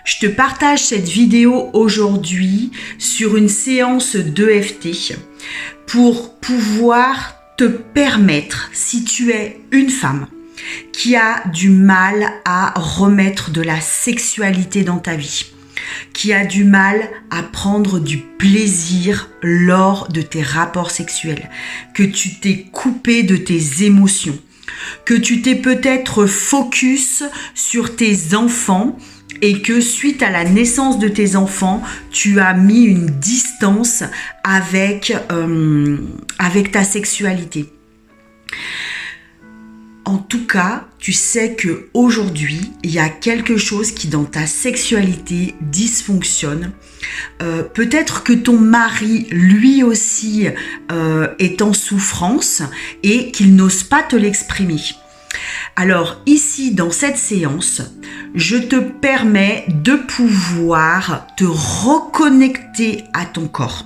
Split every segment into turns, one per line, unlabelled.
Je te partage cette vidéo aujourd'hui sur une séance d'EFT pour pouvoir te permettre, si tu es une femme qui a du mal à remettre de la sexualité dans ta vie, qui a du mal à prendre du plaisir lors de tes rapports sexuels, que tu t'es coupé de tes émotions, que tu t'es peut-être focus sur tes enfants et que suite à la naissance de tes enfants, tu as mis une distance avec ta sexualité. En tout cas, tu sais qu'aujourd'hui, il y a quelque chose qui dans ta sexualité dysfonctionne. Peut-être que ton mari, lui aussi, est en souffrance et qu'il n'ose pas te l'exprimer. Alors ici, dans cette séance, je te permets de pouvoir te reconnecter à ton corps,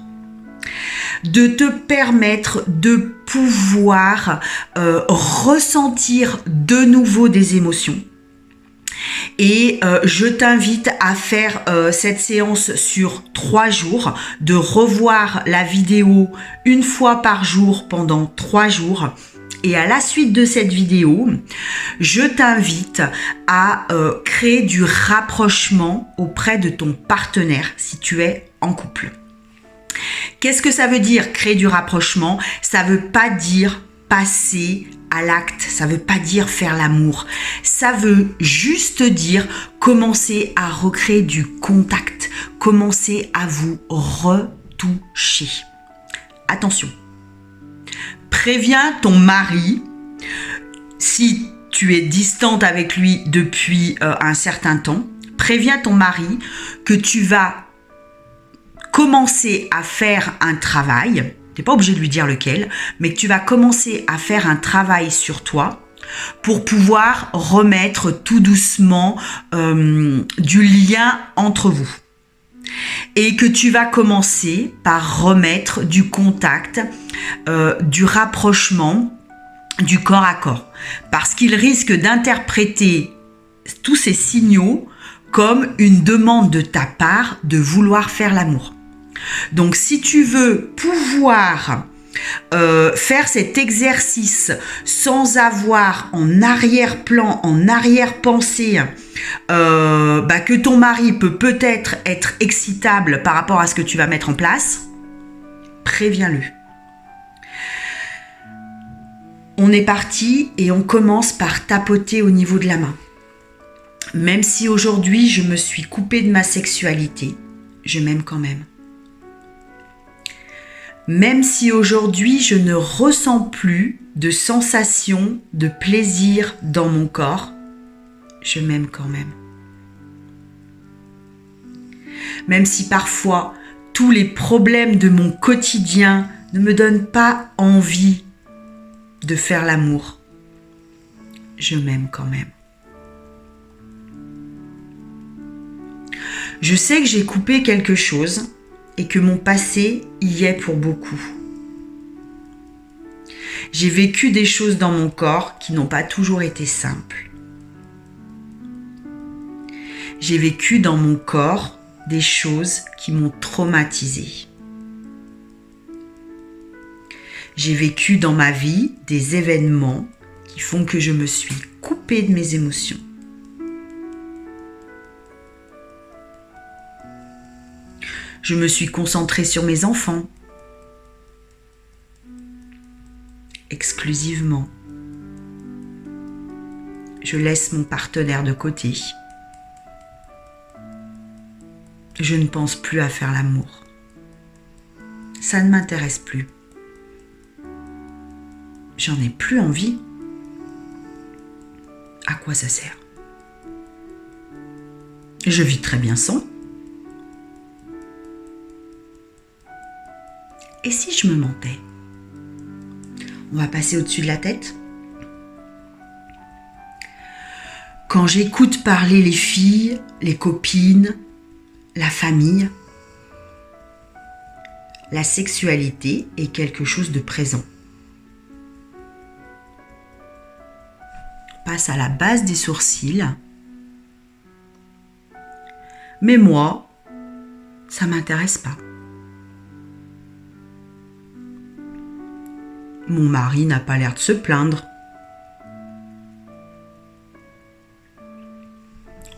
de te permettre de pouvoir ressentir de nouveau des émotions. Et je t'invite à faire cette séance sur 3 jours, de revoir la vidéo une fois par jour pendant 3 jours. Et à la suite de cette vidéo, je t'invite à créer du rapprochement auprès de ton partenaire si tu es en couple. Qu'est-ce que ça veut dire créer du rapprochement? Ça veut pas dire passer à l'acte, ça veut pas dire faire l'amour. Ça veut juste dire commencer à recréer du contact, commencer à vous retoucher. Attention. Préviens ton mari, si tu es distante avec lui depuis un certain temps, préviens ton mari que tu vas commencer à faire un travail, tu n'es pas obligé de lui dire lequel, mais que tu vas commencer à faire un travail sur toi pour pouvoir remettre tout doucement du lien entre vous. Et que tu vas commencer par remettre du contact, du rapprochement, du corps à corps. Parce qu'il risque d'interpréter tous ces signaux comme une demande de ta part de vouloir faire l'amour. Donc si tu veux pouvoir faire cet exercice sans avoir en arrière-plan, en arrière-pensée, que ton mari peut peut-être être excitable par rapport à ce que tu vas mettre en place, préviens-le. On est parti et on commence par tapoter au niveau de la main. Même si aujourd'hui je me suis coupée de ma sexualité, je m'aime quand même. Même si aujourd'hui je ne ressens plus de sensation de plaisir dans mon corps, je m'aime quand même. Même si parfois tous les problèmes de mon quotidien ne me donnent pas envie de faire l'amour, je m'aime quand même. Je sais que j'ai coupé quelque chose et que mon passé y est pour beaucoup. J'ai vécu des choses dans mon corps qui n'ont pas toujours été simples. J'ai vécu dans mon corps des choses qui m'ont traumatisée. J'ai vécu dans ma vie des événements qui font que je me suis coupée de mes émotions. Je me suis concentrée sur mes enfants, exclusivement. Je laisse mon partenaire de côté. Je ne pense plus à faire l'amour. Ça ne m'intéresse plus. J'en ai plus envie. À quoi ça sert? Je vis très bien sans. Et si je me mentais? On va passer au-dessus de la tête. Quand j'écoute parler les filles, les copines, la famille, la sexualité est quelque chose de présent. Passe à la base des sourcils. Mais moi, ça m'intéresse pas. Mon mari n'a pas l'air de se plaindre.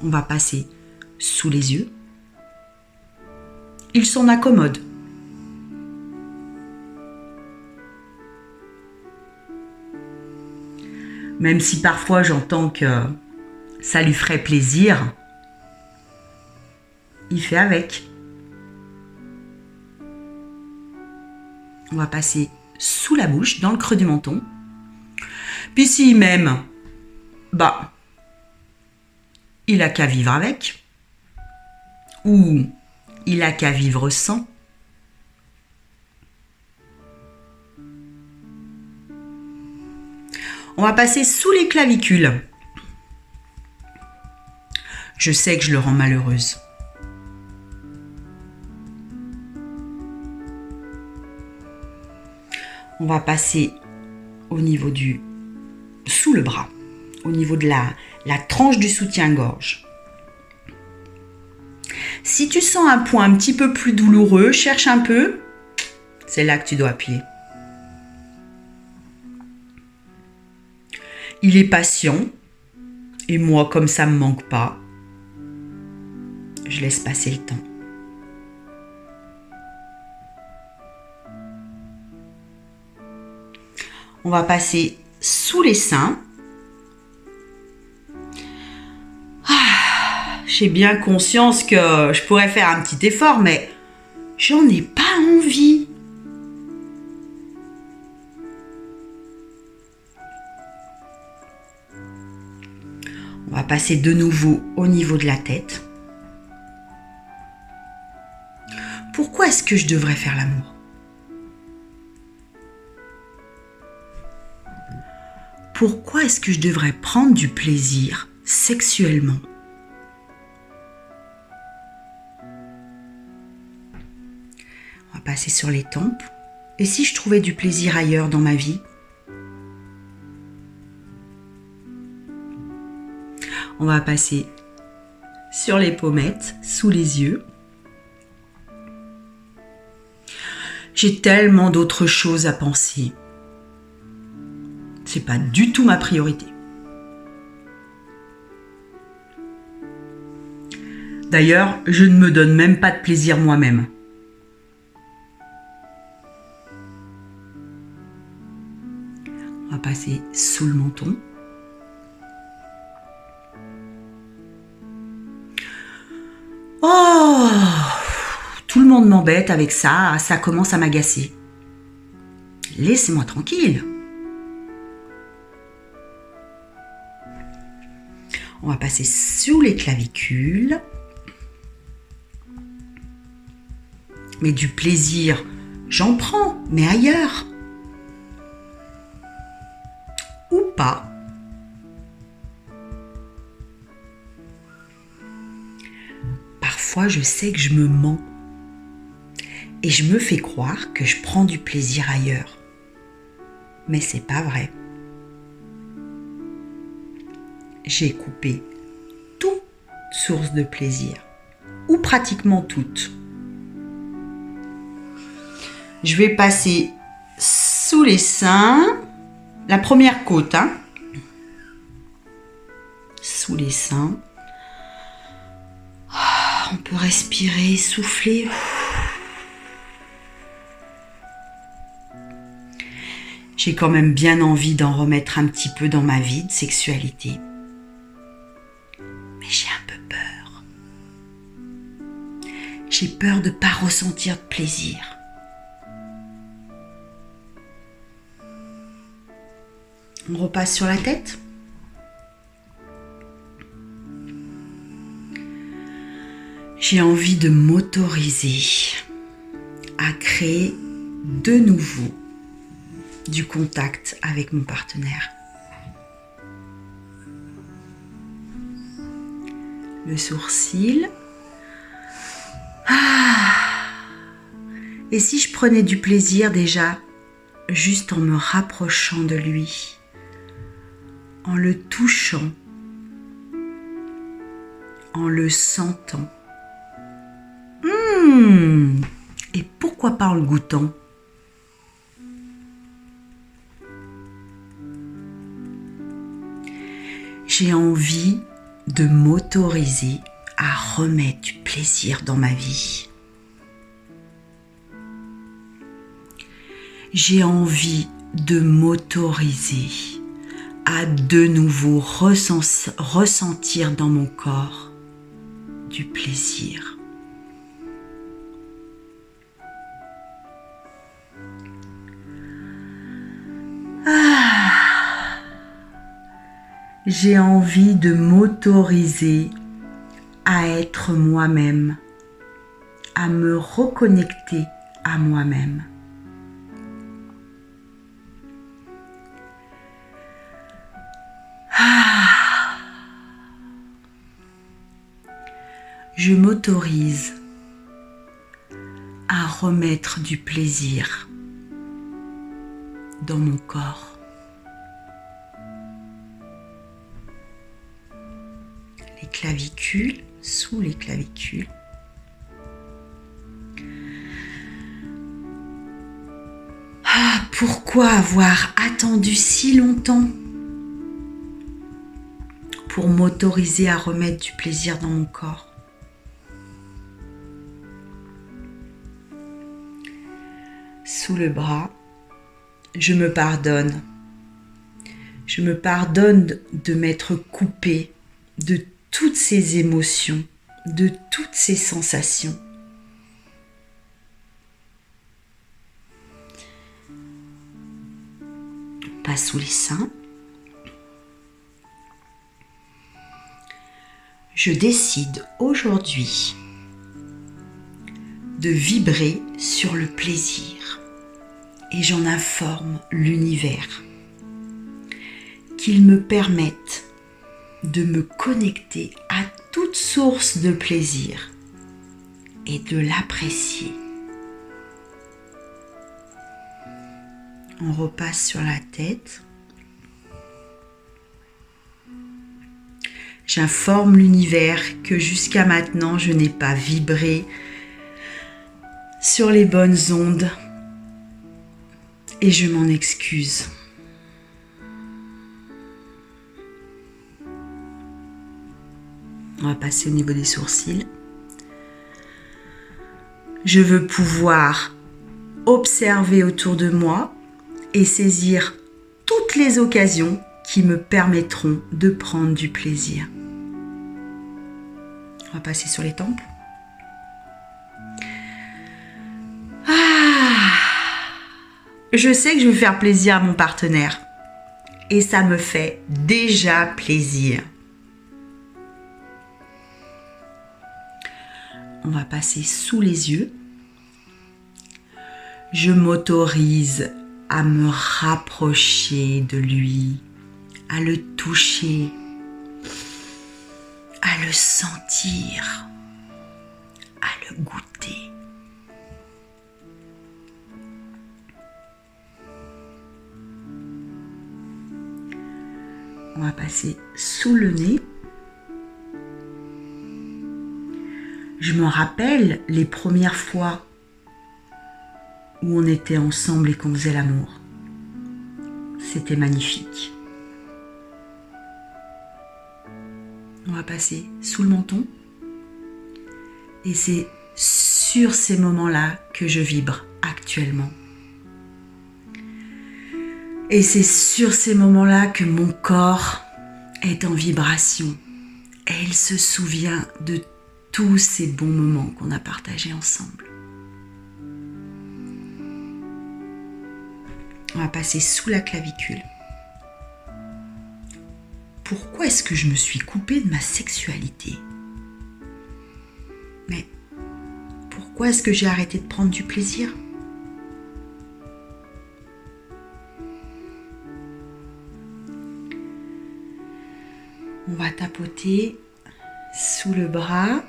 On va passer sous les yeux. Il s'en accommode. Même si parfois j'entends que ça lui ferait plaisir, il fait avec. On va passer sous la bouche, dans le creux du menton. Puis s'il m'aime, il a qu'à vivre avec. Ou il a qu'à vivre sans. On va passer sous les clavicules. Je sais que je le rends malheureuse. On va passer au niveau sous le bras, au niveau de la tranche du soutien-gorge. Si tu sens un point un petit peu plus douloureux, cherche un peu, c'est là que tu dois appuyer. Il est patient, et moi, comme ça ne me manque pas, je laisse passer le temps. On va passer sous les seins. J'ai bien conscience que je pourrais faire un petit effort, mais j'en ai pas envie. On va passer de nouveau au niveau de la tête. Pourquoi est-ce que je devrais faire l'amour ? Pourquoi est-ce que je devrais prendre du plaisir sexuellement ? On va passer sur les tempes. Et si je trouvais du plaisir ailleurs dans ma vie ? On va passer sur les pommettes, sous les yeux. J'ai tellement d'autres choses à penser. C'est pas du tout ma priorité. D'ailleurs, je ne me donne même pas de plaisir moi-même. On va passer sous le menton. Oh, tout le monde m'embête avec ça, ça commence à m'agacer. Laissez-moi tranquille. On va passer sous les clavicules. Mais du plaisir, j'en prends, mais ailleurs. Ou pas. Parfois, je sais que je me mens. Et je me fais croire que je prends du plaisir ailleurs. Mais c'est pas vrai. J'ai coupé toute source de plaisir, ou pratiquement toute. Je vais passer sous les seins, la première côte, sous les seins. On peut respirer, souffler. J'ai quand même bien envie d'en remettre un petit peu dans ma vie de sexualité. Mais j'ai un peu peur. J'ai peur de ne pas ressentir de plaisir. On repasse sur la tête. J'ai envie de m'autoriser à créer de nouveau du contact avec mon partenaire. Le sourcil. Et si je prenais du plaisir déjà, juste en me rapprochant de lui, en le touchant, en le sentant, Et pourquoi pas en le goûtant? J'ai envie de m'autoriser à remettre du plaisir dans ma vie. J'ai envie de m'autoriser à de nouveau ressentir dans mon corps du plaisir. J'ai envie de m'autoriser à être moi-même, à me reconnecter à moi-même. Je m'autorise à remettre du plaisir dans mon corps. Les clavicules, sous les clavicules. Pourquoi avoir attendu si longtemps pour m'autoriser à remettre du plaisir dans mon corps? Sous le bras, je me pardonne. Je me pardonne de m'être coupée de toutes ces émotions, de toutes ces sensations. Pas sous les seins. Je décide aujourd'hui de vibrer sur le plaisir et j'en informe l'univers qu'il me permette de me connecter à toute source de plaisir et de l'apprécier. On repasse sur la tête. J'informe l'univers que jusqu'à maintenant, je n'ai pas vibré sur les bonnes ondes et je m'en excuse. On va passer au niveau des sourcils. Je veux pouvoir observer autour de moi et saisir toutes les occasions qui me permettront de prendre du plaisir. On va passer sur les tempes. Je sais que je vais faire plaisir à mon partenaire et ça me fait déjà plaisir. On va passer sous les yeux. Je m'autorise à me rapprocher de lui, à le toucher, à le sentir, à le goûter. On va passer sous le nez. Je me rappelle les premières fois où on était ensemble et qu'on faisait l'amour. C'était magnifique. On va passer sous le menton. Et c'est sur ces moments-là que je vibre actuellement. Et c'est sur ces moments-là que mon corps est en vibration. Et il se souvient de tous ces bons moments qu'on a partagés ensemble. On va passer sous la clavicule. Pourquoi est-ce que je me suis coupée de ma sexualité? Mais pourquoi est-ce que j'ai arrêté de prendre du plaisir? On va tapoter sous le bras.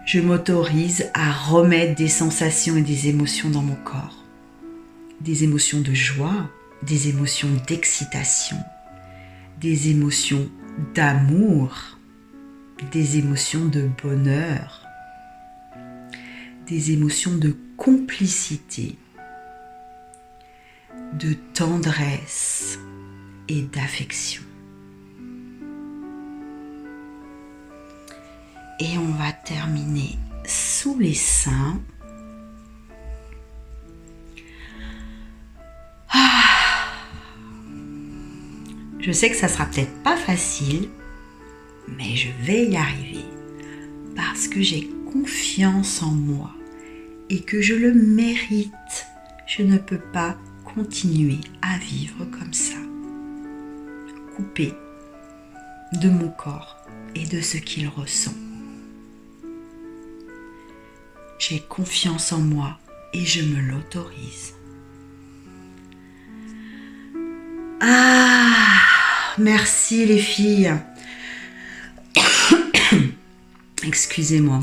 Je m'autorise à remettre des sensations et des émotions dans mon corps. Des émotions de joie, des émotions d'excitation, des émotions d'amour, des émotions de bonheur, des émotions de complicité, de tendresse et d'affection. Et on va terminer sous les seins. Je sais que ça sera peut-être pas facile, mais je vais y arriver parce que j'ai confiance en moi et que je le mérite. Je ne peux pas continuer à vivre comme ça, coupé de mon corps et de ce qu'il ressent. J'ai confiance en moi et je me l'autorise. Merci les filles. Excusez-moi.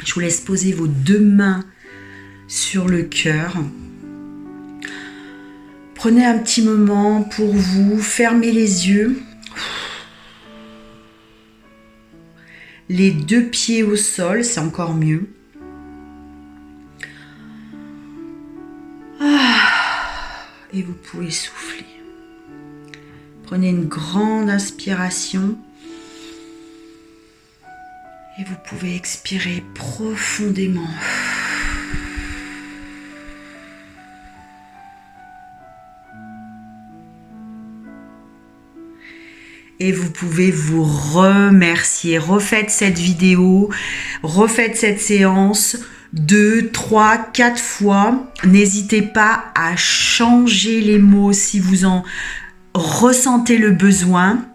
Je vous laisse poser vos 2 mains sur le cœur. Prenez un petit moment pour vous, fermez les yeux. Les 2 pieds au sol, c'est encore mieux. Et vous pouvez souffler. Prenez une grande inspiration et vous pouvez expirer profondément. Et vous pouvez vous remercier. Refaites cette vidéo, refaites cette séance 2, 3, 4 fois. N'hésitez pas à changer les mots si vous en ressentez le besoin.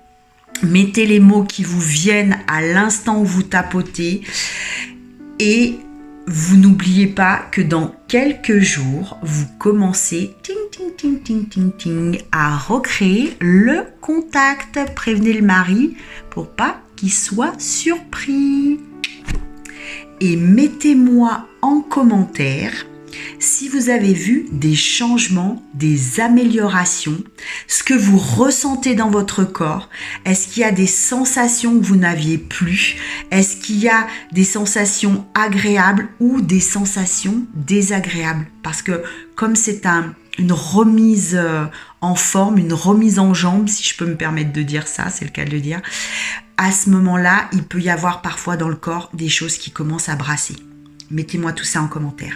Mettez les mots qui vous viennent à l'instant où vous tapotez. Et vous n'oubliez pas que dans quelques jours, vous commencez à recréer le contact. Prévenez le mari pour pas qu'il soit surpris. Et mettez-moi en commentaire si vous avez vu des changements, des améliorations, ce que vous ressentez dans votre corps. Est-ce qu'il y a des sensations que vous n'aviez plus? Est-ce qu'il y a des sensations agréables ou des sensations désagréables? Parce que comme c'est une remise en forme, une remise en jambe, si je peux me permettre de dire ça, c'est le cas de le dire, à ce moment-là, il peut y avoir parfois dans le corps des choses qui commencent à brasser. Mettez-moi tout ça en commentaire.